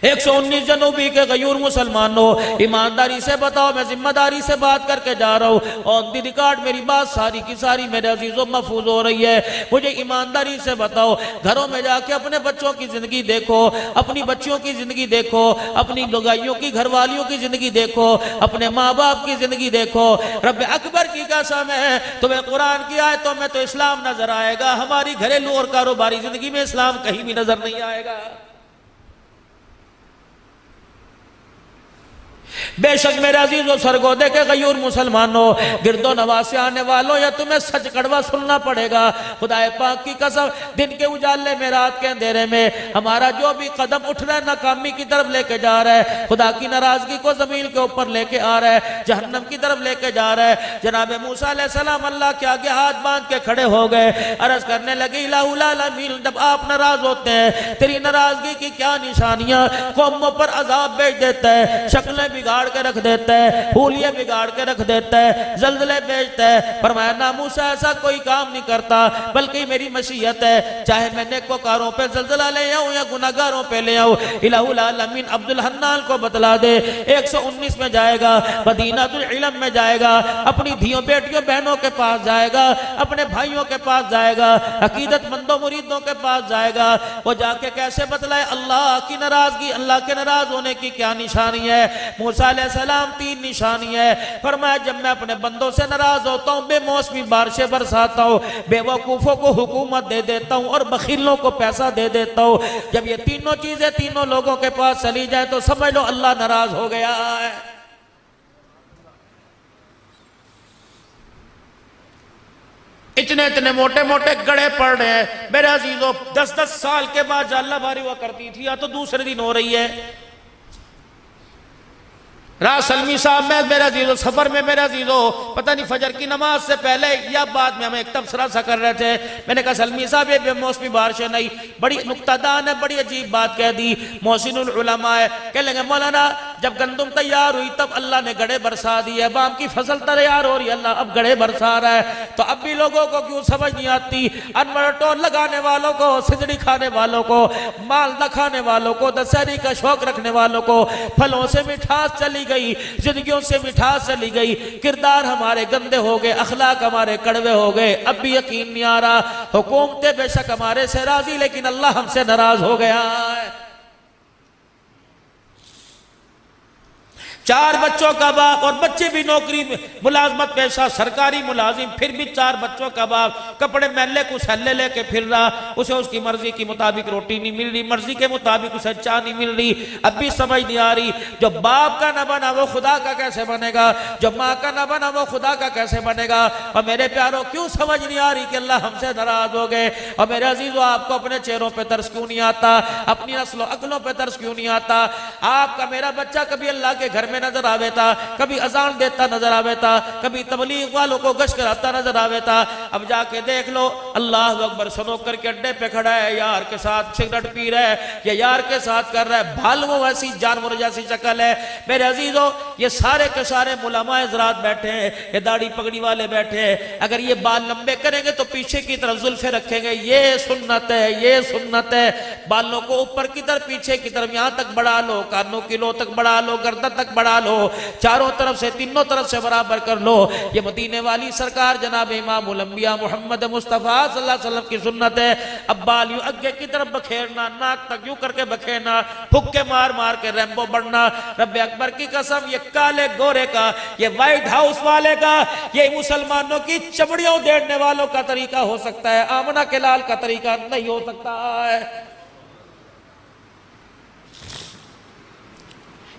119 جنوبی کے غیور مسلمانوں، ایمانداری سے بتاؤ، میں ذمہ داری سے بات کر کے جا رہا ہوں، آن دی ریکارڈ میری بات ساری کی ساری میرے عزیزوں محفوظ ہو رہی ہے۔ مجھے ایمانداری سے بتاؤ، گھروں میں جا کے اپنے بچوں کی زندگی دیکھو، اپنی بچیوں کی زندگی دیکھو، اپنی لگائیوں کی گھر والیوں کی زندگی دیکھو، اپنے ماں باپ کی زندگی دیکھو۔ رب اکبر کی قسم ہے، تمہیں قرآن کی آیتوں میں تو اسلام نظر آئے گا، ہماری گھریلو اور کاروباری زندگی میں اسلام کہیں بھی نظر نہیں آئے گا۔ بے شک میرے عزیز و سرگودے کے غیور مسلمانوں، گرد و نواز سے آنے والوں، یا تمہیں سچ کڑوا سننا پڑے گا۔ خدا پاک کی قسم، دن کے اجالے میں، رات کے اندھیرے میں ہمارا جو بھی قدم اٹھ رہا ہے ناکامی کی طرف لے کے جا رہا ہے، خدا کی ناراضگی کو زمین کے اوپر لے کے آ رہا ہے، جہنم کی طرف لے کے جا رہا ہے۔ جناب موسیٰ علیہ السلام اللہ کے آگے ہاتھ باندھ کے کھڑے ہو گئے، عرض کرنے لگے الہ العالمین، جب آپ ناراض ہوتے ہیں تیری ناراضگی کی کیا نشانیاں؟ قوموں پر عذاب بھیج دیتا ہے، شکلیں بگاڑ کے رکھ دیتا ہے، حولیے بگاڑ کے رکھ دیتا ہے، زلزلے بھیجتا ہے۔ فرمایا نہ موسیٰ ایسا کوئی کام نہیں کرتا، بلکہ میری مشیت ہے، چاہے میں نیکوکاروں پہ زلزلہ لے آؤں یا گناہگاروں پہ لے آؤں۔ الہ العالمین عبد الحنان کو بتلا دے، 119 میں جائے گا، مدینہ العلم میں جائے گا، اپنی دھیوں بیٹیوں بہنوں کے پاس جائے گا، اپنے بھائیوں کے پاس جائے گا، عقیدت مندوں مریدوں کے پاس جائے گا۔ وہ جا کے کیسے بتلائے اللہ کی ناراضگی، اللہ کے ناراض ہونے کی کیا نشانی ہے؟ موسیٰ علیہ السلام 3 نشانی ہے۔ فرمایا جب میں اپنے بندوں سے ناراض ہوتا ہوں، بے موسمی بارشیں برساتا ہوں، بے وقوفوں کو حکومت دے دیتا ہوں، اور بخیلوں کو پیسہ دے دیتا ہوں۔ جب یہ تینوں چیزیں تینوں لوگوں کے پاس چلی جائے تو سمجھ لو اللہ ناراض ہو گیا ہے۔ اتنے موٹے موٹے گڑے پڑ رہے ہیں میرے عزیزوں، 10 سال کے بعد جا اللہ باری ہوا کرتی تھی، یا تو دوسرے دن ہو رہی ہے۔ راہ سلمی صاحب میں میرے عزیزو سفر میں میرے عزیزو پتہ نہیں فجر کی نماز سے پہلے یا بعد میں ہمیں ایک تبصرہ سا کر رہے تھے، میں نے کہا سلمی صاحب یہ بے موسمی بارشیں نہیں، بڑی نکتہ دان ہے، بڑی عجیب بات کہہ دی، محسن العلماء ہے، کہہ لیں گے مولانا جب گندم تیار ہوئی تب اللہ نے گڑے برسا دیے، بام کی فصل تیار ہو رہی ہے اللہ اب گڑے برسا رہا ہے، تو اب بھی لوگوں کو کیوں سمجھ نہیں آتی؟ انور ٹول لگانے والوں کو، سجڑی کھانے والوں کو، مال نہ کھانے والوں کو، دسہری کا شوق رکھنے والوں کو پھلوں سے مٹھاس چلی گئی، زندگیوں سے مٹھاس چلی گئی، کردار ہمارے گندے ہو گئے، اخلاق ہمارے کڑوے ہو گئے، اب بھی یقین نہیں آ رہا، حکومتیں بے شک ہمارے سے راضی لیکن اللہ ہم سے ناراض ہو گیا ہے۔ 4 بچوں کا باپ، اور بچے بھی نوکری ملازمت پیشہ سرکاری ملازم، پھر بھی 4 بچوں کا باپ، کپڑے میلے کو سہلے لے کے پھر رہا، اسے اس کی مرضی کی مطابق روٹی نہیں مل رہی، مرضی کے مطابق اسے چائے نہیں مل رہی، اب بھی سمجھ نہیں آ رہی، جو باپ کا نہ بنا وہ خدا کا کیسے بنے گا، جو ماں کا نہ بنا وہ خدا کا کیسے بنے گا؟ اور میرے پیاروں کیوں سمجھ نہیں آ رہی کہ اللہ ہم سے ناراض ہو گئے؟ اور میرے عزیزو آپ کو اپنے چہروں پہ ترس کیوں نہیں آتا؟ اپنی نسل و عقلوں پہ ترس کیوں نہیں آتا؟ آپ کا میرا بچہ کبھی اللہ کے گھر میں نظر آوے تھا، کبھی اذان دیتا نظر آوے تھا، کبھی تبلیغ والوں کو گشت کراتا نظر آوے تھا، اب جا کے دیکھ لو اللہ اکبر سنو کر کے اڈے پہ کھڑا ہے، یار کے ساتھ سگریٹ پی رہا ہے یا یار کے ساتھ کر رہا ہے، بھالوں ایسی جانور جیسی شکل ہے۔ میرے عزیزو یہ سارے کے سارے علماء حضرات بیٹھے ہیں، یہ داڑھی پگڑی والے بیٹھے ہیں، اگر یہ بال لمبے کریں گے تو پیچھے کی طرف زلفیں رکھیں گے، یہ سنت ہے، یہ سنت ہے، بالوں کو اوپر کی طرف پیچھے کی طرف یہاں تک بڑھا لو، کانوں کی لو تک بڑھا لو، گردن تک بڑھا لو، چاروں طرف سے تینوں طرف سے برابر کر لو۔ یہ مدینے والی سرکار جناب امام الانبیاء محمد مصطفیٰ صلی اللہ علیہ وسلم کی سنت ہے۔ اب بال یوں اگے کی طرف بکھیرنا، ناک تک یوں کر کے بکھیرنا، پھکے مار مار کے ریمبو بڑھنا۔ رب اکبر کی قسم یہ کالے گورے کا، یہ وائٹ ہاؤس والے کا، یہ مسلمانوں کی چمڑیوں دیڑنے والوں کا طریقہ ہو سکتا ہے، آمنہ کے لال کا طریقہ نہیں ہو سکتا ہے۔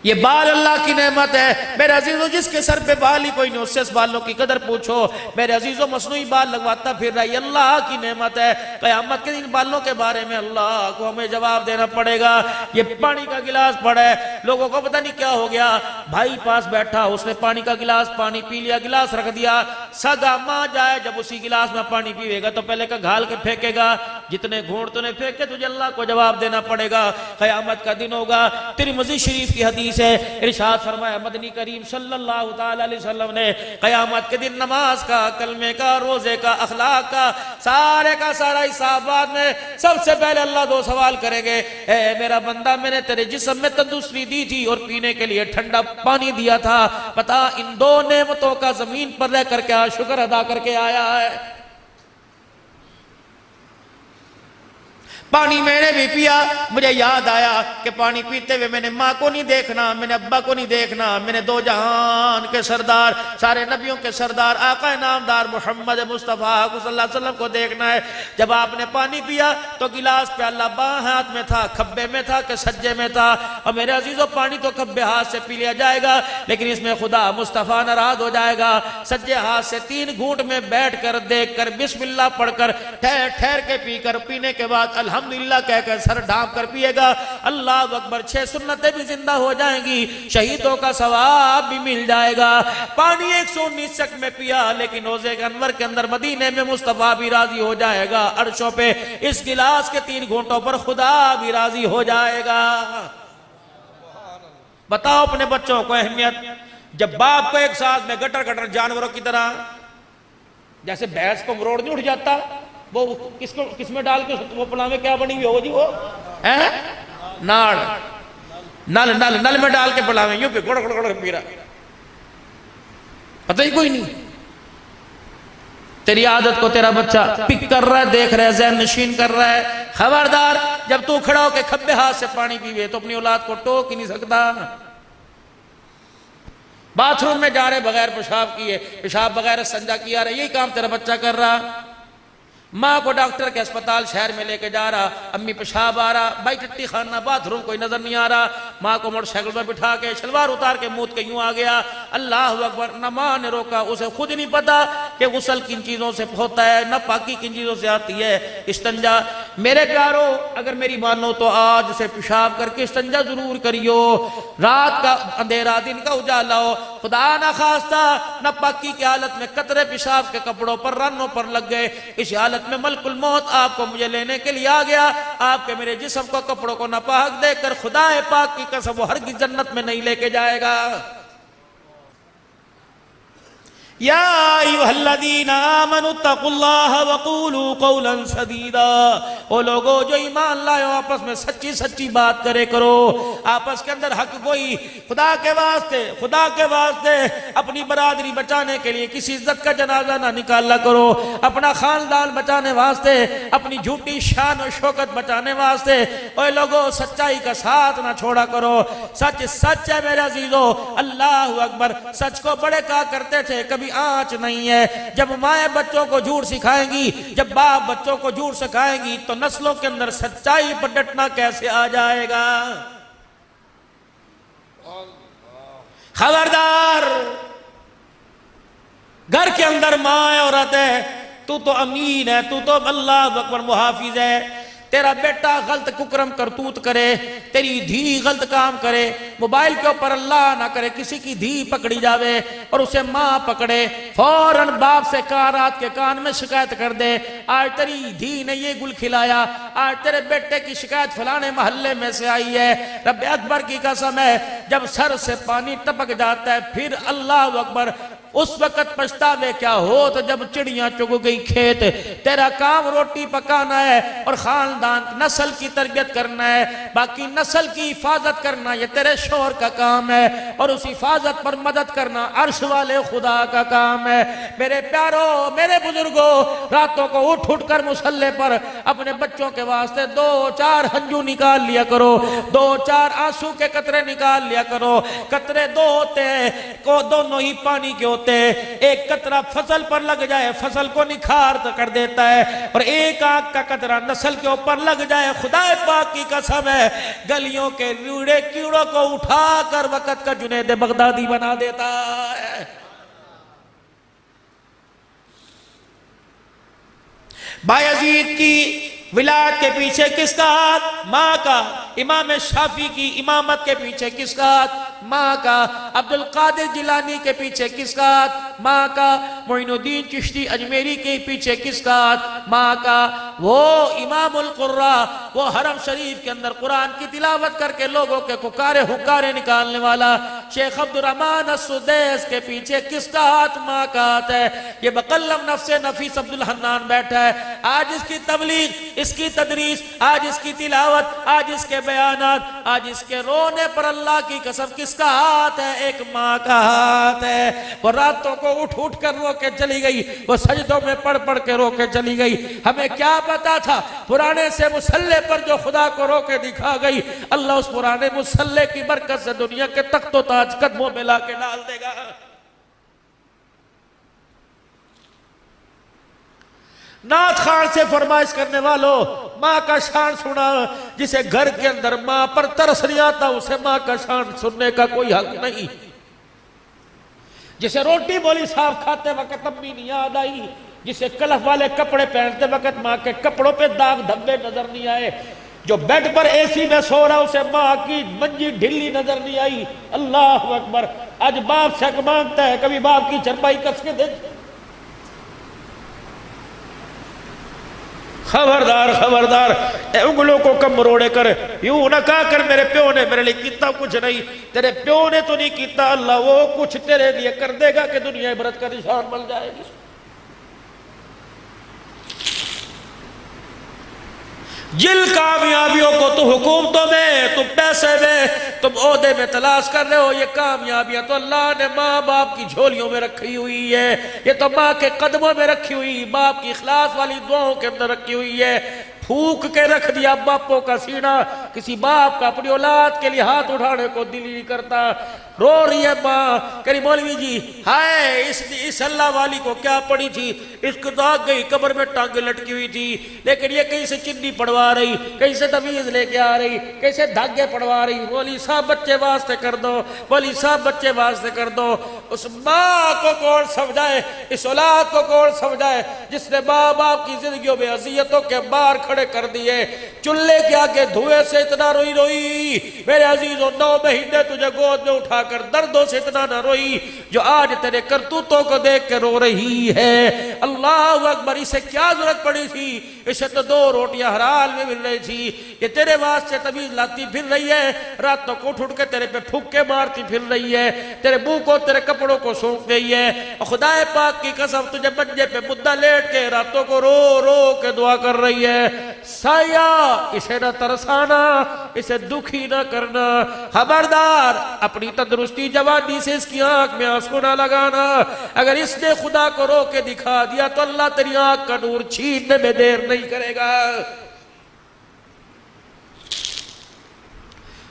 یہ بال اللہ کی نعمت ہے میرے عزیزو، جس کے سر پہ بال ہی کوئی نہیں اس سے اس بالوں کی قدر پوچھو۔ میرے عزیزو مصنوعی بال لگواتا پھر رہا، یہ اللہ کی نعمت ہے، قیامت کے دن بالوں کے بارے میں اللہ کو ہمیں جواب دینا پڑے گا۔ یہ پانی کا گلاس پڑا ہے، لوگوں کو پتہ نہیں کیا ہو گیا، بھائی پاس بیٹھا اس نے پانی کا گلاس پانی پی لیا، گلاس رکھ دیا، سگا ماں جائے جب اسی گلاس میں پانی پیوے گا تو پہلے کا گھال کے پھینکے گا، جتنے گھونٹ تو نے پھینکے تجھے اللہ کو جواب دینا پڑے گا، قیامت کا دن ہوگا۔ ترمذی شریف کی حدیث ہے، ارشاد فرمایا مدنی کریم صلی اللہ تعالی علیہ وسلم نے قیامت کے دن نماز کا، کلمے کا، روزے کا، اخلاق کا سارے کا سارا حساب بعد میں سب سے پہلے اللہ دو سوال کریں گے، اے میرا بندہ میں نے تیرے جسم میں تندرستی دی تھی اور پینے کے لیے ٹھنڈا پانی دیا تھا، بتا ان دو نعمتوں کا زمین پر رہ کر کیا شکر ادا کر کے آیا ہے؟ پانی میں نے بھی پیا، مجھے یاد آیا کہ پانی پیتے ہوئے میں نے ماں کو نہیں دیکھنا، میں نے ابا کو نہیں دیکھنا، میں نے دو جہان کے سردار، سارے نبیوں کے سردار، آقا نامدار محمد مصطفیٰ صلی اللہ علیہ وسلم کو دیکھنا ہے۔ جب آپ نے پانی پیا تو گلاس پہ اللہ بائیں ہاتھ میں تھا، کھبے میں تھا کہ سجے میں تھا؟ اور میرے عزیزو پانی تو کھبے ہاتھ سے پی لیا جائے گا، لیکن اس میں خدا مصطفیٰ ناراض ہو جائے گا۔ سجے ہاتھ سے 3 گھونٹ میں بیٹھ کر دیکھ کر بسم اللہ پڑھ کر ٹھہر کے پی کر، پینے کے بعد الحمدللہ کہہ کر سر ڈھانپ کر پیے گا، اللہ اکبر 6 سنتیں بھی زندہ ہو جائیں گی، شہیدوں کا ثواب بھی مل جائے گا۔ پانی 119 چک میں پیا، لیکن روزے کے انور کے اندر مدینے میں مصطفیٰ بھی راضی ہو جائے گا، عرشوں پہ اس گلاس کے 3 گھونٹوں پر خدا بھی راضی ہو جائے گا۔ بتاؤ اپنے بچوں کو اہمیت، جب باپ کو ایک ساتھ میں گٹر جانوروں کی طرح، جیسے بھینس کو مروڑ نہیں اٹھ جاتا، وہ کس میں ڈال کے وہ پلاوے کیا بنی ہوئی ہوگی؟ وہ ناڑ، نل میں ڈال کے پلاوے یوں پہ گڑ گڑ پی رہا، پتہ ہی کوئی نہیں۔ تیری عادت کو تیرا بچہ پک کر رہا ہے، دیکھ رہا ہے، ذہن نشین کر رہا ہے۔ خبردار، جب تو کھڑا ہو کے کھبے ہاتھ سے پانی پیوے تو اپنی اولاد کو ٹوک ہی نہیں سکتا۔ باتھ روم میں جا رہے بغیر پیشاب کیے، پیشاب بغیر استنجا کیا رہے، یہی کام تیرا بچہ کر رہا۔ ماں کو ڈاکٹر کے اسپتال شہر میں لے کے جا رہا، امی پیشاب آ رہا، بھائی ٹٹی خانہ باتھ روم کوئی نظر نہیں آ رہا، ماں کو موٹر سائیکل پر بٹھا کے شلوار اتار کے موت کے یوں آ گیا، اللہ اکبر، نہ ماں نے روکا، اسے خود نہیں پتا کہ غسل کن چیزوں سے ہوتا ہے، نہ پاکی کن چیزوں سے آتی ہے، استنجا۔ میرے پیارو، اگر میری مانو تو آج سے پیشاب کر کے استنجا ضرور کریو، رات کا اندھیرا دن کا اجالا ہو، خدا نہ خواستہ نہ پاکی کی حالت میں قطرے پیشاب کے کپڑوں پر رنوں پر لگ گئے، اس حالت میں ملک الموت آپ کو مجھے لینے کے لیے آ گیا، آپ کے میرے جسم کو کپڑوں کو ناپاک دیکھ کر خدا پاک کی قسم وہ ہرگز جنت میں نہیں لے کے جائے گا۔ یا ایھا الذین آمنوا اتقوا اللہ وقولوا قولا سدیدا، او لوگو جو ایمان لائے ہو آپس میں سچی سچی بات کرے کرو، آپس کے اندر حق گوئی، خدا کے واسطے اپنی برادری بچانے کے لیے کسی عزت کا جنازہ نہ نکالا کرو، اپنا خاندان بچانے واسطے، اپنی جھوٹی شان و شوکت بچانے واسطے اے لوگو سچائی کا ساتھ نہ چھوڑا کرو۔ سچ سچ ہے میرے عزیزو، اللہ اکبر، سچ کو بڑے کہا کرتے تھے، کبھی آنچ نہیں ہے۔ جب مائیں بچوں کو جھوٹ سکھائیں گی، جب باپ بچوں کو جھوٹ سکھائیں گی تو نسلوں کے اندر سچائی پر ڈٹنا کیسے آ جائے گا؟ خبردار، گھر کے اندر ماں عورت ہے، تو امین ہے، تو اللہ اکبر محافظ ہے، تیرا بیٹا غلط ککرم کرتوت کرے، تیری دھی غلط کام کرے، موبائل کے اوپر اللہ نہ کرے کسی کی دھی پکڑی جاوے اور اسے ماں پکڑے، فوراً باپ سے رات کے کان میں شکایت کر دے، آج تیری دھی نے یہ گل کھلایا، آج تیرے بیٹے کی شکایت فلانے محلے میں سے آئی ہے۔ رب اکبر کی قسم ہے، جب سر سے پانی ٹپک جاتا ہے پھر اللہ اکبر، اس وقت پچھتاوے کیا ہو تو جب چڑیاں چگ گئی کھیت، تیرا کام روٹی پکانا ہے اور خاندان نسل کی تربیت کرنا ہے، باقی نسل کی حفاظت کرنا یہ تیرے شوہر کا کام ہے، اور اس حفاظت پر مدد کرنا عرش والے خدا کا کام ہے۔ میرے پیارو، میرے بزرگوں، راتوں کو اٹھ کر مصلے پر اپنے بچوں کے واسطے 2-4 ہنجو نکال لیا کرو، 2-4 آنسو کے قطرے نکال لیا کرو۔ قطرے 2 ہوتے ہیں، دونوں ہی پانی کے ہوتے ہیں، ایک قطرہ فصل پر لگ جائے فصل کو نکھار کر دیتا ہے، اور ایک آنکھ کا قطرہ نسل کے اوپر لگ جائے خدا پاک کی قسم ہے گلیوں کے روڑے کیڑوں کو اٹھا کر وقت کا جنید بغدادی بنا دیتا ہے۔ بایزید کی ولایت کے پیچھے کس کا ہاتھ؟ ماں کا۔ امام شافعی کی امامت کے پیچھے کس کا ہاتھ؟ ماں کا۔ عبدالقادر جیلانی کے پیچھے کس کا ہاتھ؟ ماں کا۔ معین الدین چشتی اجمیری کے پیچھے کس کا ہاتھ؟ ماں کا۔ وہ امام القراء، وہ حرم شریف کے اندر قرآن کی تلاوت کر کے لوگوں کے ککارے حکارے نکالنے والا شیخ عبد الرحمن السدیس کے پیچھے کس کا ہاتھ؟ ماں کا ہاتھ ہے۔ یہ بقلم نفس نفیس عبد الحنان بیٹھا ہے، آج اس کی تبلیغ، اس کی تدریس، آج اس کی تلاوت، آج اس کے بیانات، آج اس کے رونے پر اللہ کی قسم کس کا ہاتھ ہے؟ ایک ماں کا ہاتھ ہے۔ وہ راتوں کو اٹھ اٹھ کر رو کے چلی گئی، وہ سجدوں میں پڑھ پڑھ کے رو کے چلی گئی۔ ہمیں کیا پتا تھا پرانے سے مصلے پر جو خدا کو رو کے دکھا گئی، اللہ اس پرانے مصلے کی برکت سے دنیا کے تخت و تاج قدموں میں لا کے ڈال دے گا۔ نعت خان سے فرمائش کرنے والوں، ماں کا شان سنا۔ جسے گھر کے اندر ماں پر ترس نہیں آتا اسے ماں کا شان سننے کا کوئی حق نہیں۔ جسے روٹی بولی صاف کھاتے وقت امی نہیں یاد آئی، جسے کلف والے کپڑے پہنتے وقت ماں کے کپڑوں پہ داغ دھبے نظر نہیں آئے، جو بیڈ پر اے سی میں سو رہا اسے ماں کی منجی ڈھلی نظر نہیں آئی۔ اللہ اکبر۔ آج باپ سے مانگتا ہے، کبھی باپ کی چرپائی کس کے دیکھ۔ خبردار خبردار، اے انگلوں کو کم مروڑے کر، یوں نہ کہا کر میرے پیو نے میرے لیے کیتا کچھ نہیں۔ تیرے پیو نے تو نہیں کیتا، اللہ وہ کچھ تیرے لیے کر دے گا کہ دنیا عبرت کا نشان مل جائے گی۔ جل کامیابیوں کو تو حکومتوں میں، تم پیسے میں، تم عہدے میں تلاش کر رہے ہو، یہ کامیابیاں تو اللہ نے ماں باپ کی جھولیوں میں رکھی ہوئی ہے، یہ تو ماں کے قدموں میں رکھی ہوئی، باپ کی اخلاص والی دعاؤں کے اندر رکھی ہوئی ہے۔ پھونک کے رکھ دیا باپوں کا سینہ، کسی باپ کا اپنی اولاد کے لیے ہاتھ اٹھانے کو دل ہی نہیں کرتا۔ رو رہی ہے ماں، کہہ مولوی جی ہائے اس اللہ والی کو کیا پڑی تھی، اس کو تو آگ گئی قبر میں ٹانگیں لٹکی ہوئی تھی، لیکن یہ کہیں سے چنی پڑوا رہی، کہیں سے تعویذ لے کے آ رہی، کہیں سے دھاگے پڑوا رہی۔ مولوی صاحب بچے واسطے کر دو، مولوی صاحب بچے واسطے کر دو۔ اس ماں کو کون سمجھائے، اس اولاد کو کون سمجھائے جس نے ماں باپ کی زندگیوں میں اذیتوں کے بار کھڑے کر دیے۔ چولہے کے آگے دھوئے سے اتنا روئی روئی میرے عزیزوں، 9 مہینے تجھے گود میں اٹھا کر دردوں سے اتنا نہ روئی جو آج تیرے کرتوتوں کو دیکھ کے رو رہی ہے۔ اللہ اکبر، اسے کیا ضرورت پڑی تھی، اسے تو 2 روٹیاں ہر حال میں مل رہی تھی، یہ تیرے واسطے تعویذ لاتی پھر رہی ہے، راتوں کو اٹھ اٹھ کے تیرے پہ پھکے مارتی پھر رہی ہے، تیرے منہ کو تیرے کپڑوں کو سونپ گئی ہے۔ خدا پاک کی قسم تجھے منجے پہ مدہ لیٹ کے راتوں کو رو رو کے دعا کر رہی ہے، سایہ اسے نہ ترسانا، اسے دکھی نہ کرنا، خبردار اپنی تندرستی جوانی سے اس کی آنکھ میں آنسو نہ لگانا۔ اگر اس نے خدا کو رو کے دکھا دیا تو اللہ تیری آنکھ کا نور چھیننے میں دیر نہیں کرے گا۔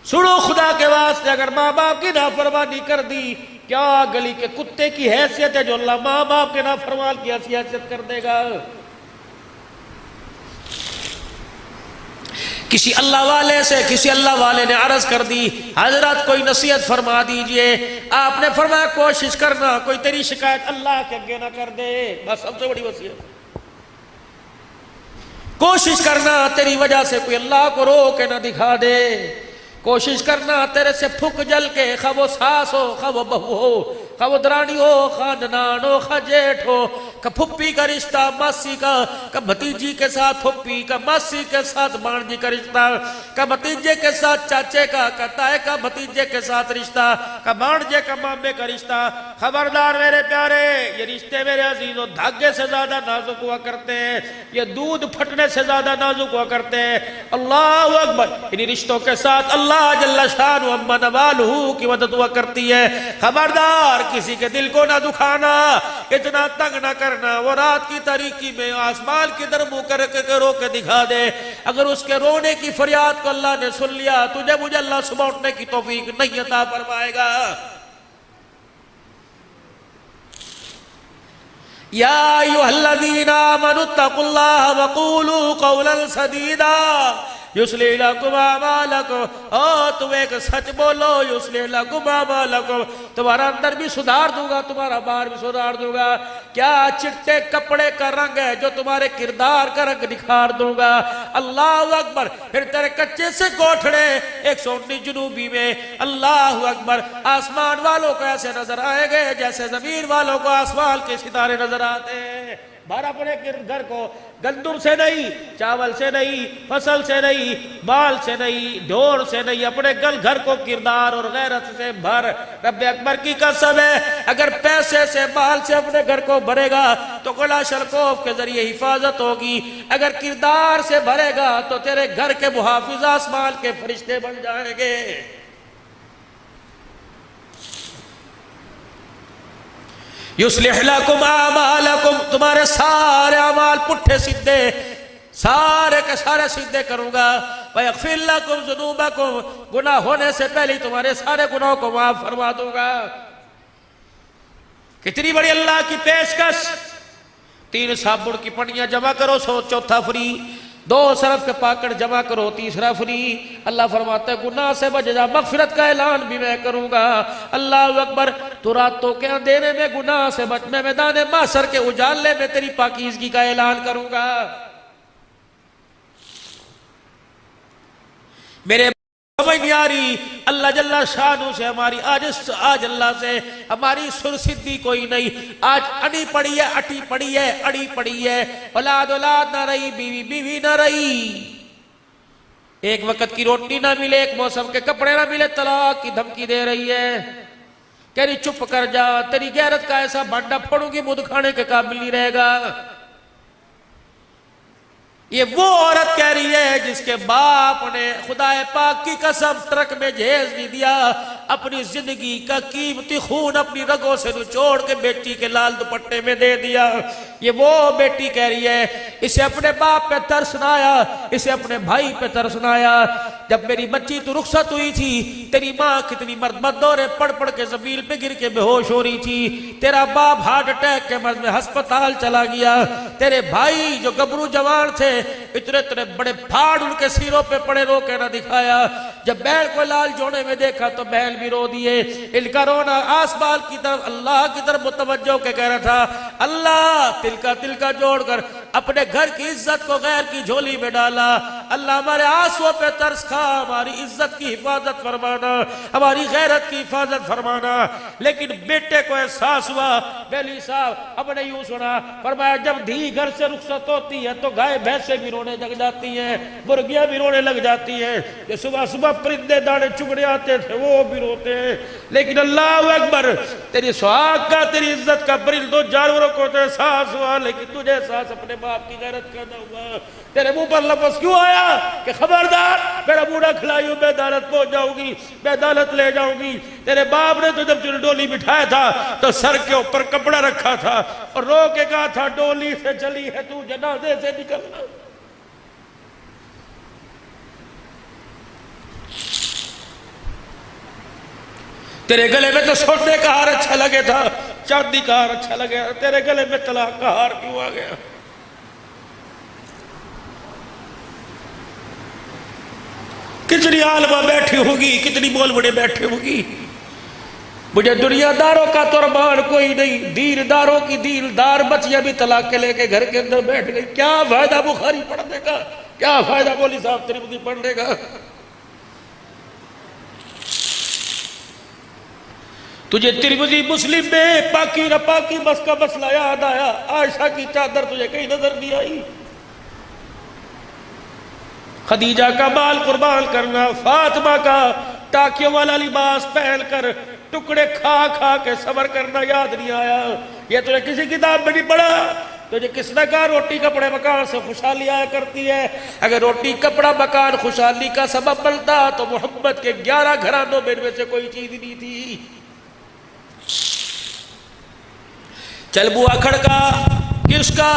سنو خدا کے واسطے، اگر ماں باپ کی نافرمانی کر دی، کیا گلی کے کتے کی حیثیت ہے جو اللہ ماں باپ کے نافرمان کی حیثیت کر دے گا۔ کسی اللہ والے سے کسی اللہ والے نے عرض کر دی، حضرت کوئی نصیحت فرما دیجئے۔ آپ نے فرمایا کوشش کرنا کوئی تیری شکایت اللہ کے آگے نہ کر دے، بس سب سے بڑی وصیت۔ کوشش کرنا تیری وجہ سے کوئی اللہ کو رو کے نہ دکھا دے، کوشش کرنا تیرے سے پھک جل کے، خواہ وہ ساس ہو، خواہ وہ بہو ہو، خواہ وہ درانی ہو، خواہ ننان ہو، خواہ جیٹھ ہو، کہ پھپھی کا رشتہ ماسی کا، کہ بھتیجی کے ساتھ پھپھی کا، ماسی کے ساتھ بانجی کا رشتہ، کہ بھتیجے کے ساتھ چاچے کا، کہ تائے کا بھتیجے کے ساتھ رشتہ، کہ بانجے کا مامے کا رشتہ۔ خبردار میرے پیارے، یہ رشتے میرے عزیزوں دھاگے سے زیادہ نازک ہوا کرتے ہیں، یہ دودھ پھٹنے سے زیادہ نازک ہوا کرتے ہیں۔ اللہ اکبر، انہی رشتوں کے ساتھ اللہ جل شانہ اما نوالہ کی مدد ہوا کرتی ہے۔ خبردار کسی کے دل کو نہ دکھانا، اتنا تنگ نہ کرنا، وہ رات کی تاریکی میں آسمان کی در منہ کر کے رو کے دکھا دے۔ اگر اس کے رونے کی فریاد کو اللہ نے سن لیا، تجھے مجھے اللہ صبح اٹھنے کی توفیق نہیں عطا فرمائے گا۔ یا ایھا الذین آمنوا اتقوا اللہ وقولوا قولا سدیدا، یصلح لکم اعمالکم، او تم ایک سچ بولو، یصلح لکم اعمالکم، تمہارا اندر بھی سدھار دوں گا، تمہارا باہر بھی سدھار دوں گا۔ کیا چٹے کپڑے کا رنگ ہے جو تمہارے کردار کا رنگ نکھار دوں گا۔ اللہ اکبر۔ پھر تیرے کچے سے کوٹھڑے 119 جنوبی میں، اللہ اکبر، آسمان والوں کو ایسے نظر آئیں گے جیسے زمین والوں کو آسمان کے ستارے نظر آتے ہیں۔ بھر اپنے گھر کو گندم سے نہیں، چاول سے نہیں، فصل سے نہیں، بال سے نہیں، ڈھور سے نہیں، اپنے گھر کو کردار اور غیرت سے بھر۔ رب اکبر کی قسم ہے، اگر پیسے سے مال سے اپنے گھر کو بھرے گا تو کلاشنکوف کے ذریعے حفاظت ہوگی، اگر کردار سے بھرے گا تو تیرے گھر کے محافظ آسمان کے فرشتے بن جائیں گے۔ یصلح لکم اعمالکم، تمہارے سارے اعمال پٹھے سیدھے، سارے کے سارے سیدھے کروں گا۔ ویغفر لکم ذنوبکم، گناہ ہونے سے پہلے تمہارے سارے گناہوں کو معاف فرما دوں گا۔ کتنی بڑی اللہ کی پیشکش۔ 3 صابن کی پنیاں جمع کرو، 4 فری، 2 سرف کے پاکٹ جمع کرو، 3 فری۔ اللہ فرماتا ہے گناہ سے بچ جا، مغفرت کا اعلان بھی میں کروں گا۔ اللہ اکبر۔ تو راتوں کے اندھیرے میں گناہ سے بچ، میں میدان محشر کے اجالے میں تیری پاکیزگی کا اعلان کروں گا۔ میرے سمجھ نہیں آ رہی، اللہ جل شانہ سے ہماری آج اللہ سے ہماری سرسدی کوئی نہیں۔ آج اڑی پڑی ہے، اٹی پڑی ہے، اڑی پڑی ہے، اولاد نہ رہی، بیوی نہ رہی، ایک وقت کی روٹی نہ ملے، ایک موسم کے کپڑے نہ ملے، طلاق کی دھمکی دے رہی ہے، کہہ رہی چپ کر جا، تیری غیرت کا ایسا بھانڈا پھوڑوں گی مدھ کھانے کے قابل نہیں رہے گا۔ یہ وہ عورت کہہ رہی ہے جس کے باپ نے خدا پاک کی قسم ٹرک میں جہیز نہیں دیا، اپنی زندگی کا قیمتی خون اپنی رگوں سے نچوڑ کے بیٹی کے لال دوپٹے میں دے دیا۔ یہ وہ بیٹی کہہ رہی ہے، اسے اپنے باپ پہ ترس نہ آیا، اسے اپنے بھائی پہ ترس نہ آیا۔ جب میری بچی تو رخصت ہوئی تھی، تیری ماں کتنی مرد دورے پڑ پڑ کے زمین پہ گر کے بے ہوش ہو رہی تھی، تیرا باپ ہارٹ اٹیک کے مرض میں ہسپتال چلا گیا، تیرے بھائی جو گبرو جوان تھے اتنے بڑے پھاڑ ان کے سیروں پہ پڑے، رو کے نہ دکھایا۔ جب بیل کو لال جوڑے میں دیکھا تو بیل بھی رو دیے۔ ان کا رونا آسمان کی طرف، اللہ کی طرف متوجہ کے کہہ رہا تھا، اللہ تل کا جوڑ کر اپنے گھر کی عزت کو غیر کی جھولی میں ڈالا۔ اللہ ہمارے آنسوؤں پہ ترس کھا، ہماری عزت کی حفاظت فرمانا، ہماری غیرت کی حفاظت فرمانا۔ لیکن بیٹے کو احساس ہوا، بیلی صاحب ہم نے یوں سنا، فرمایا جب دھی گھر سے رخصت ہوتی ہے تو گائے بھینسیں بھی رونے لگ جاتی ہیں، مرغیاں بھی رونے لگ جاتی ہیں، کہ صبح صبح پرندے دانے چگڑے آتے تھے وہ بھی روتے ہیں۔ لیکن اللہ اکبر، تیری سہاگ کا، تیری عزت کا پرندوں جانوروں کو تو احساس ہوا، لیکن تجھے احساس اپنے باپ کی غیرت کا نہ ہوا۔ تیرے منہ پر لفظ کیوں آیا کہ خبردار میرا بوڑھا کھلائیوں میں عدالت پہنچ جاؤں گی، میں عدالت لے جاؤں گی۔ تیرے باپ نے تو جب تجھے ڈولی بٹھایا تھا تو سر کے اوپر کپڑا رکھا تھا اور رو کے کہا تھا ڈولی سے چلی ہے تو جنازے سے نکلنا۔ تیرے گلے میں تو سونے کا ہار اچھا لگے تھا، چاندی کا ہار اچھا لگے، تیرے گلے میں طلاق کا ہار کیوں آ گیا؟ کتنی عالمہ بیٹھی ہوگی، کتنی مول بڑے بیٹھے ہوگی۔ مجھے دنیا داروں کا قربان کوئی نہیں، دین داروں کی دین دار بچیاں بھی طلاق کے لے کے گھر کے اندر بیٹھ گئی۔ کیا فائدہ بخاری پڑھنے کا، کیا فائدہ مولی صاحب ترمذی پڑھنے کا؟ تجھے ترمذی مسلم میں پاکی نہ پاکی بس کا مسئلہ یاد آیا، عائشہ کی چادر تجھے کہیں نظر نہیں آئی؟ خدیجہ کا بال قربان کرنا، فاطمہ کا ٹاکیوں والا لباس پہن کر ٹکڑے کھا کھا کے صبر کرنا یاد نہیں آیا؟ یہ تجھے کسی کتاب میں نہیں پڑھا؟ تجھے کس نے کہا روٹی کپڑے مکان سے خوشحالی آیا کرتی ہے؟ اگر روٹی کپڑا مکان خوشحالی کا سبب بنتا تو محمد کے 11 گھرانوں میں ان میں سے کوئی چیز نہیں تھی۔ چل بوا کھڑکا، کس کا؟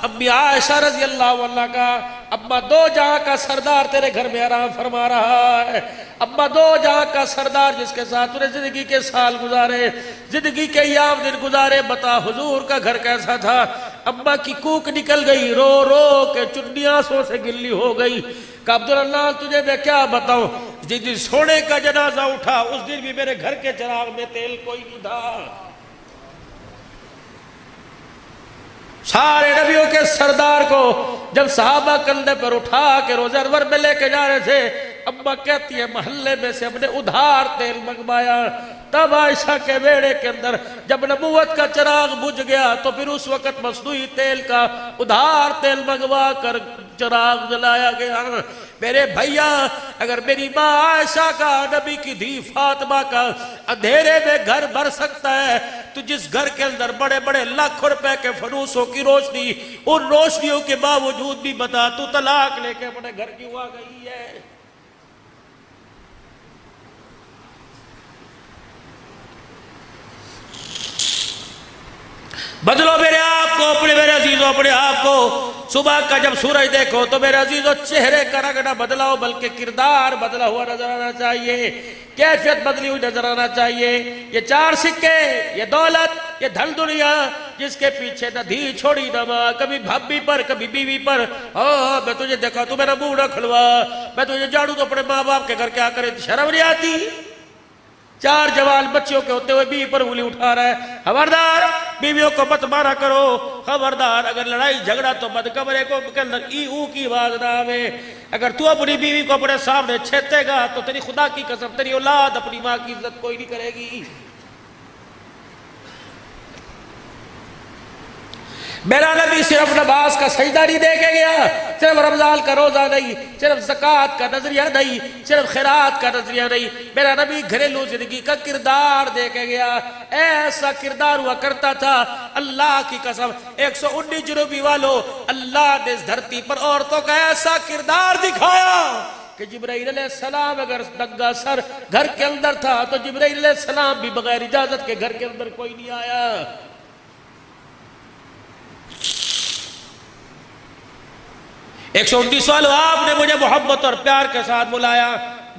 امی عائشہ رضی اللہ عنہ کا۔ اما دو جہاں کا سردار تیرے گھر میں آرام فرما رہا ہے، اما دو جہاں کا سردار جس کے ساتھ تُو نے زندگی کے سال گزارے، زندگی کے ایام دن گزارے، بتا حضور کا گھر کیسا تھا؟ اما کی کوک نکل گئی، رو رو کے چنیاں سو سے گلی ہو گئی۔ کہ عبداللہ تجھے میں کیا بتاؤں، جس دن سونے کا جنازہ اٹھا اس دن بھی میرے گھر کے چراغ میں تیل کوئی نہیں تھا۔ سارے نبیوں کے سردار کو جب صحابہ کندھے پر اٹھا کے روزہ انور میں لے کے جا رہے تھے، اماں کہتی ہے محلے میں سے ہم نے ادھار تیل منگوایا۔ تب عائشہ کے بیڑے کے اندر جب نبوت کا چراغ بجھ گیا تو پھر اس وقت مصنوعی تیل کا ادھار تیل منگوا کر چراغ جلایا گیا۔ میرے بھائیا، اگر میری ماں عائشہ کا، نبی کی دھی فاطمہ کا اندھیرے میں گھر بھر سکتا ہے تو جس گھر کے اندر بڑے بڑے لاکھوں روپے کے فنوسوں کی روشنی، ان روشنیوں کے باوجود بھی بتا تو طلاق لے کے اپنے گھر کیوں آ گئی ہے؟ بدلو میرے آپ کو، اپنے میرے عزیزوں اپنے آپ کو۔ صبح کا جب سورج دیکھو تو میرے عزیزوں چہرے کا رنگ نہ بدلاؤ بلکہ کردار بدلا ہوا نظر آنا چاہیے، کیفیت بدلی ہوئی نظر آنا چاہیے۔ یہ چار سکے، یہ دولت، یہ دھن دنیا، جس کے پیچھے نہ دھی چھوڑی نہ ماں، کبھی بھابی پر کبھی بیوی پر۔ میں تجھے دیکھا تو میرا منہ نہ کھلوا، میں تجھے جاڑوں تو اپنے ماں باپ کے گھر کیا کرے، شرم نہیں آتی؟ چار جوان بچیوں کے ہوتے ہوئے بیوی پر انگلی اٹھا رہا ہے۔ خبردار، بیویوں کو مت مارا کرو، خبردار، اگر لڑائی جھگڑا تو مت کمرے کو کے اندر ای او کی آواز نہ آوے۔ اگر تو اپنی بیوی کو اپنے سامنے چھیتے گا تو تیری خدا کی قسم تیری اولاد اپنی ماں کی عزت کوئی نہیں کرے گی۔ میرا نبی صرف نماز کا سجدہ نہیں دے کے گیا، صرف رمضان کا روزہ نہیں، صرف زکوٰۃ کا نظریہ نہیں، صرف خیرات کا نظریہ نہیں، میرا نبی گھریلو زندگی کا کردار دے کے گیا۔ ایسا کردار ہوا کرتا تھا، اللہ کی قسم 119 جنوبی والوں، اللہ نے اس دھرتی پر عورتوں کا ایسا کردار دکھایا کہ جبرائیل علیہ السلام اگر ننگا سر گھر کے اندر تھا تو جبرائیل علیہ السلام بھی بغیر اجازت کے گھر کے اندر کوئی نہیں آیا۔ 119 والوں، آپ نے مجھے محبت اور پیار کے ساتھ بلایا،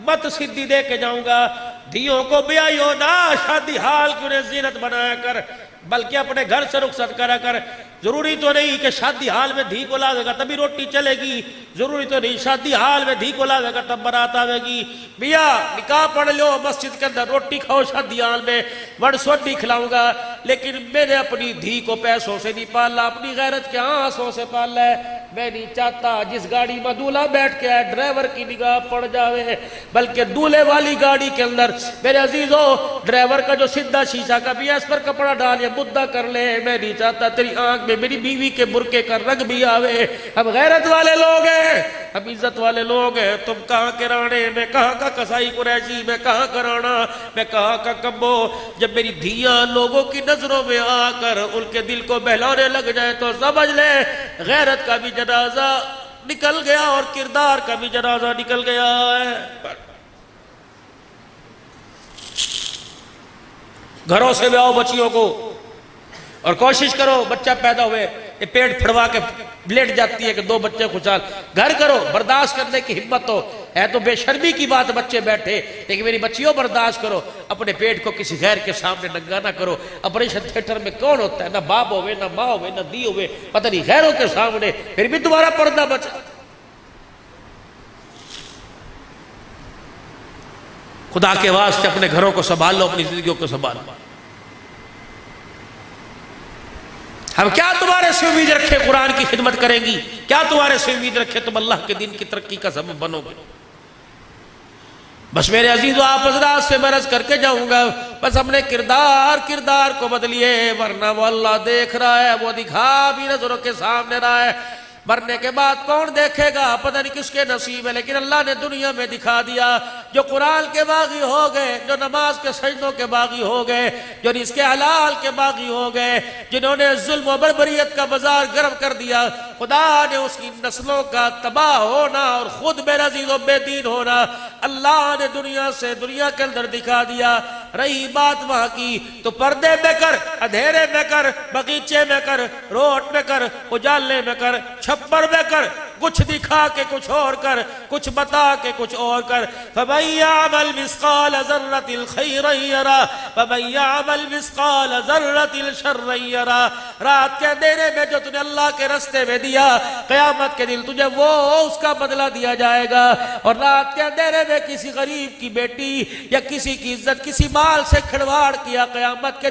مت سدھی دے کے جاؤں گا، دھیوں کو بیائیو نہ شادی حال کی انہیں زینت بنایا کر، بلکہ اپنے گھر سے رخصت کرا کر۔ ضروری تو نہیں کہ شادی حال میں دھی کو لاوے گا تبھی روٹی چلے گی، ضروری تو نہیں شادی حال میں دھی کو لاوے گا تب برات آوے گی۔ بیا نکاح پڑھ لو، مسجد کے اندر روٹی کھاؤ، شادی حال میں ون سوٹی کھلاؤں گا، لیکن میں نے اپنی دھی کو پیسوں سے نہیں پالا، اپنی غیرت کے آنسوں سے پالا ہے۔ میں نہیں چاہتا جس گاڑی میں دولہا بیٹھ کے آئے ڈرائیور کی نگاہ پڑ جاوے، بلکہ دولہے والی گاڑی کے اندر میرے عزیزوں ڈرائیور کا جو سیدھا شیشہ کا بھی اس پر کپڑا ڈال یا مدہ کر لے۔ میں نہیں چاہتا تیری آنکھ میں میری بیوی کے برقعے کا رنگ بھی آوے۔ ہم غیرت والے لوگ ہیں، ہم عزت والے لوگ ہیں۔ تم کہاں کے رانے، میں کہاں کا قصائی قریشی، میں کہاں کا رانا، میں کہاں کا کبو۔ جب میری دھیاں لوگوں کی نظروں میں آ کر ان کے دل کو بہلانے لگ جائے تو سمجھ لے غیرت کا بھی جنازہ نکل گیا اور کردار کا بھی جنازہ نکل گیا ہے۔ گھروں سے بیاؤ بچیوں کو اور کوشش کرو بچہ پیدا ہوئے یہ پیٹ پھڑوا کے لیٹ جاتی ہے کہ 2 بچے خوشحال، گھر کرو، برداشت کرنے کی ہمت ہو۔ ہے تو بے شرمی کی بات بچے بیٹھے، لیکن میری بچیوں برداشت کرو، اپنے پیٹ کو کسی غیر کے سامنے ننگا نہ کرو۔ آپریشن تھیٹر میں کون ہوتا ہے؟ نہ باپ ہوئے، نہ ماں ہوئے، نہ دی ہوئے، پتہ نہیں غیروں کے سامنے، پھر بھی تمہارا پردہ بچا۔ خدا کے واسطے اپنے گھروں کو سنبھال لو، اپنی زندگیوں کو سنبھال لو۔ ہم کیا تمہارے سے امید رکھے قرآن کی خدمت کریں گی؟ کیا تمہارے سے امید رکھے تم اللہ کے دین کی ترقی کا سبب بنو گے؟ بس میرے عزیزو، آپ حضرات سے میں عرض کر کے جاؤں گا، بس ہم نے کردار کو بدلیے، ورنہ وہ اللہ دیکھ رہا ہے، وہ دکھا بھی نظروں کے سامنے رہا ہے۔ مرنے کے بعد کون دیکھے گا پتہ نہیں کس کے نصیب ہے، لیکن اللہ نے دنیا میں دکھا دیا۔ جو قرآن کے باغی ہو گئے، جو نماز کے سجدوں کے باغی ہو گئے، جو رزق حلال کے باغی ہو گئے، جنہوں نے ظلم و بربریت کا بازار گرم کر دیا، خدا نے اس کی نسلوں کا تباہ ہونا اور خود میرا عزیز و بے دین ہونا اللہ نے دنیا کے اندر دکھا دیا۔ رہی بات وہاں کی تو پردے میں کر، اندھیرے میں کر، بغیچے میں کر، روڈ میں کر، اجالے میں کر، چھپر میں کر، کچھ دکھا کے کچھ اور کر، کچھ بتا کے کچھ اور کر۔ فَمَن يَعْمَلْ مِثْقَالَ ذَرَّةٍ خَيْرًا يَرَهُ وَمَن يَعْمَلْ مِثْقَالَ ذَرَّةٍ شَرًّا يَرَهُ۔ رات کے اندھیرے میں جو تُو نے اللہ کے رستے میں دیا، قیامت کے دن تجھے وہ اس کا بدلہ دیا جائے گا۔ اور رات کے اندھیرے میں کسی غریب کی بیٹی یا کسی کی عزت، کسی مال سے کھڑواڑ کیا، قیامت کے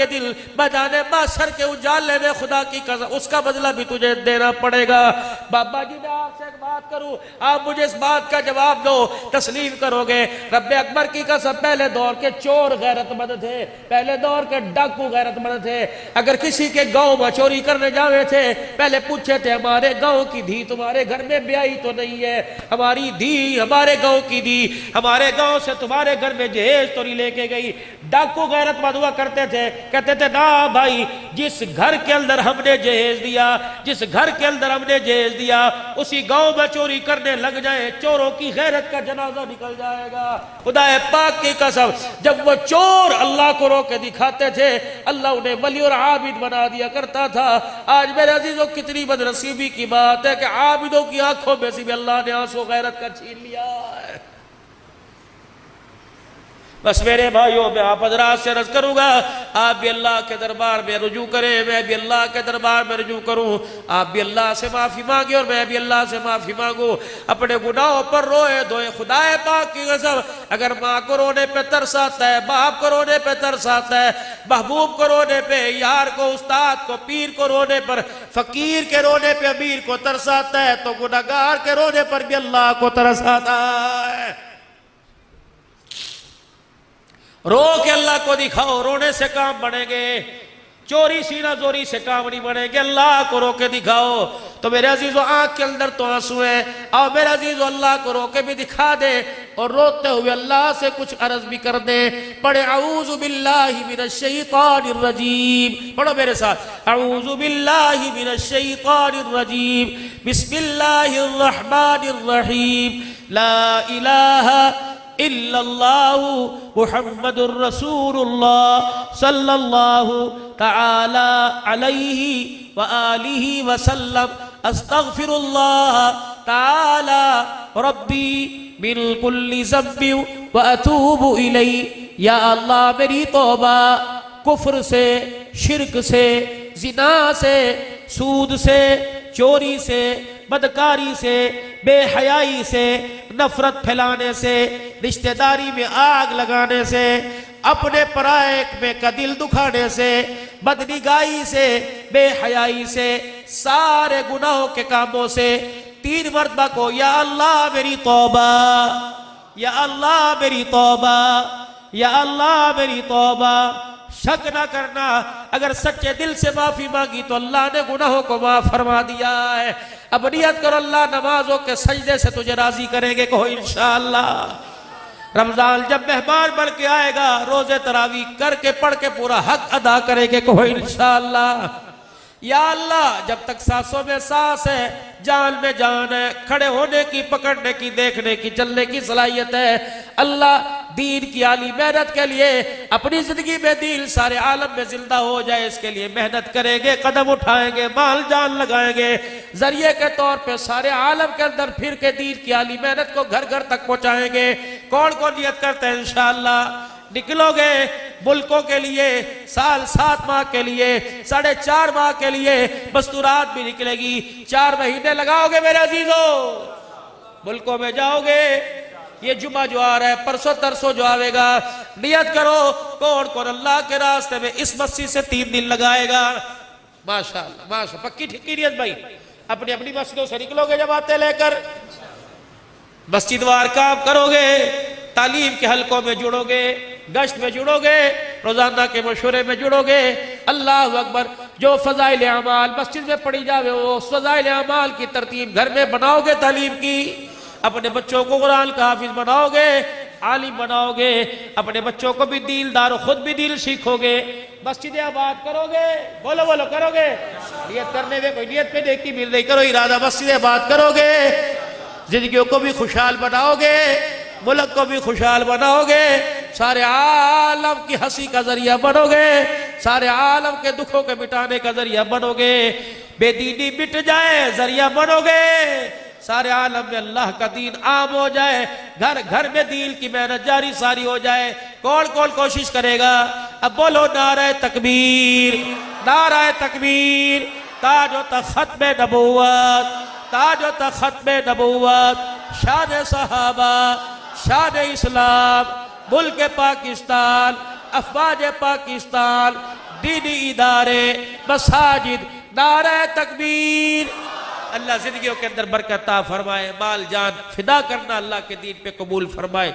دن میدان محشر کے اجالے میں خدا کی قسم اس کا بدلہ بھی تجھے دینا پڑے گا۔ بابا جی میں آپ سے ایک بات کروں، آپ مجھے اس بات کا جواب دو، تسلیم کرو گے؟ رب اکبر کی قسم پہلے دور کے چور غیرت مند تھے، پہلے دور کے ڈاکو غیرت مند تھے۔ اگر کسی کے گاؤں میں چوری کرنے جاوے تھے، پہلے پوچھے تھے ہمارے گاؤں کی دھی تمہارے گھر میں بیائی تو نہیں ہے؟ ہماری دھی ہمارے گاؤں کی دھی ہمارے گاؤں سے تمہارے گھر میں جہیز تو نہیں لے کے گئی؟ ڈاکو غیرت مند ہوا کرتے تھے، کہتے تھے نا بھائی، جس گھر کے اندر ہم نے جہیز دیا، جس گھر کے اندر ہم نے جہیز دیا، اسی گاؤں میں چوری کرنے لگ جائے، چوروں کی غیرت کا جنازہ نکل جائے گا۔ خدا پاک کی قسم جب وہ چور اللہ کو رو کے دکھاتے تھے، اللہ انہیں ولی اور عابد بنا دیا کرتا تھا۔ آج میرے عزیزوں کتنی بدنصیبی کی بات ہے کہ عابدوں کی آنکھوں میں سے بھی اللہ نے آنسو غیرت کا چھین لیا ہے۔ بس میرے بھائیوں میں آپ حضرات سے عرض کروں گا، آپ بھی اللہ کے دربار میں رجوع کریں، میں بھی اللہ کے دربار میں رجوع کروں، آپ بھی اللہ سے معافی مانگیں اور میں بھی اللہ سے معافی مانگوں۔ اپنے گناہوں پر روئے دھوئے، خدا پاک کی قسم اگر ماں کو رونے پہ ترس آتا ہے، باپ کو رونے پہ ترس آتا ہے، محبوب کو رونے پہ، یار کو، استاد کو، پیر کو رونے پر، فقیر کے رونے پہ امیر کو ترس آتا ہے، تو گناہگار کے رونے پر بھی اللہ کو ترس آتا ہے۔ رو کے اللہ کو دکھاؤ، رونے سے کام بنے گے، چوری سینہ زوری سے کام نہیں بنے گے، اللہ کو رو کے دکھاؤ۔ تو میرے عزیزو آنکھ کے اندر تو آنسو ہے، اور میرے عزیزو اللہ کو رو کے بھی دکھا دے، اور روتے ہوئے اللہ سے کچھ عرض بھی کر دے۔ پڑھے اعوذ باللہ من الشیطان الرجیم، پڑھو میرے ساتھ، اعوذ باللہ من الشیطان الرجیم، بسم اللہ الرحمن الرحیم، لا الہ الا اللہ محمد الرسول اللہ صلی اللہ تعالی علیہ وآلہ وسلم، استغفر اللہ تعالی ربی من کل ذنب واتوب الیہ۔ یا اللہ میری توبہ کفر سے، شرک سے، زنا سے، سود سے، چوری سے، بدکاری سے، بے حیائی سے، نفرت پھیلانے سے، رشتہ داری میں آگ لگانے سے، اپنے پرائے میں کا دل دکھانے سے، بدنگاہی سے، بے حیائی سے، سارے گناہوں کے کاموں سے 3 مرتبہ کو یا اللہ میری توبہ، یا اللہ میری توبہ، یا اللہ میری توبہ۔ شک نہ کرنا، اگر سچے دل سے معافی مانگی تو اللہ نے گناہوں کو معاف فرما دیا ہے۔ اب نیت کرو اللہ نمازوں کے سجدے سے تجھے راضی کریں گے، کہو انشاءاللہ۔ رمضان جب مہمان بن کے آئے گا، روزے تراویح کر کے پڑھ کے پورا حق ادا کریں گے، کہو انشاءاللہ۔ یا اللہ جب تک سانسوں میں سانس ہے، جان میں جان ہے، کھڑے ہونے کی، پکڑنے کی، دیکھنے کی، چلنے کی صلاحیت ہے، اللہ دین کی عالی محنت کے لیے اپنی زندگی میں دین سارے عالم میں زندہ ہو جائے، اس کے لیے محنت کریں گے، قدم اٹھائیں گے، مال جان لگائیں گے، ذریعے کے طور پہ سارے عالم کے اندر پھر کے دین کی عالی محنت کو گھر گھر تک پہنچائیں گے۔ کون کون نیت کرتے ہیں انشاءاللہ؟ نکلو گے ملکوں کے لیے، سال 7 ماہ کے لیے، 4.5 ماہ کے لیے، مستورات بھی نکلے گی، 4 مہینے لگاؤ گے میرے عزیزو، ملکوں میں جاؤ گے۔ یہ جمعہ جو آ رہا ہے، پرسوں ترسوں جو آوے گا، نیت کرو کون کون اللہ کے راستے میں اس مسجد سے 3 دن لگائے گا۔ ماشاءاللہ ماشاءاللہ، پکی ٹھکی نیت بھائی، اپنی اپنی مسجدوں سے نکلو گے جماعتیں لے کر، مسجد وار کام کرو گے، تعلیم کے حلقوں میں جڑو گے، گشت میں جڑو گے، روزانہ کے مشورے میں جڑو گے۔ اللہ اکبر، جو فضائل اعمال مسجد میں پڑھی جاوے، وہ فضائل اعمال کی ترتیب گھر میں بناؤ گے، تعلیم کی، اپنے بچوں کو قرآن کا حافظ بناؤ گے، عالم بناؤ گے، اپنے بچوں کو بھی دیندار، خود بھی دین سیکھو گے، مسجد آباد کرو گے، بولو بولو کرو گے، نیت کرنے میں کوئی نیت پہ دیکھتی مل رہی، کرو ارادہ، مسجد آباد کرو گے، زندگیوں کو بھی خوشحال بناؤ گے، ملک کو بھی خوشحال بناؤ گے، سارے عالم کی ہنسی کا ذریعہ بنو گے، سارے عالم کے دکھوں کے مٹانے کا ذریعہ بنو گے۔ بے دینی مٹ جائے ذریعہ بنو گے سارے عالم میں اللہ کا دین عام ہو جائے گھر گھر میں دین کی محنت جاری ساری ہو جائے کون کون کوشش کرے گا اب بولو نعرہ تکبیر نعرہ تکبیر تاج و تخت ختم نبوت تاج و تخت ختم نبوت شان صحابہ شان اسلام ملک پاکستان افواج پاکستان دینی ادارے مساجد نعرہ تکبیر اللہ زندگیوں کے اندر برکت عطا فرمائے مال جان فدا کرنا اللہ کے دین پہ قبول فرمائے